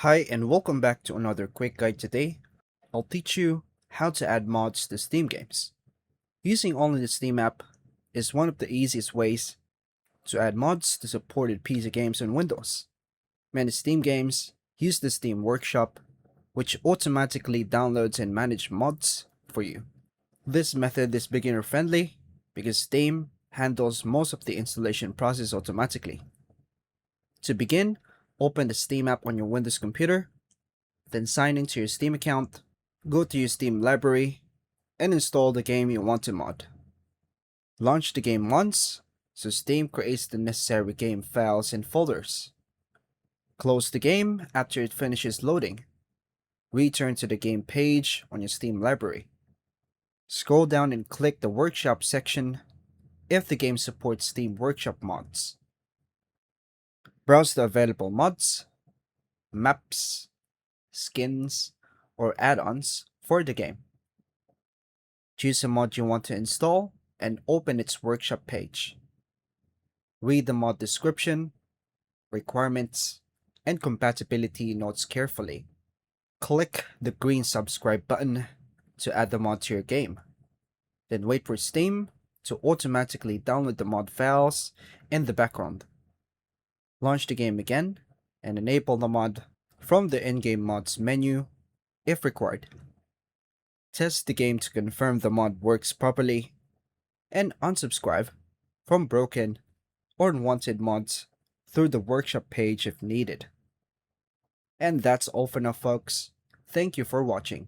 Hi and welcome back to another quick guide. Today, I'll teach you how to add mods to Steam games. Using only the Steam app is one of the easiest ways to add mods to supported PC games on Windows. Many Steam games use the Steam Workshop, which automatically downloads and manages mods for you. This method is beginner friendly because Steam handles most of the installation process automatically. To begin, open the Steam app on your Windows computer, then sign into your Steam account, go to your Steam library, and install the game you want to mod. Launch the game once, so Steam creates the necessary game files and folders. Close the game after it finishes loading. Return to the game page on your Steam library. Scroll down and click the Workshop section if the game supports Steam Workshop mods. Browse the available mods, maps, skins, or add-ons for the game. Choose a mod you want to install and open its workshop page. Read the mod description, requirements, and compatibility notes carefully. Click the green subscribe button to add the mod to your game. Then wait for Steam to automatically download the mod files in the background. Launch the game again and enable the mod from the in-game mods menu if required. Test the game to confirm the mod works properly, and unsubscribe from broken or unwanted mods through the workshop page if needed. And that's all for now, folks. Thank you for watching.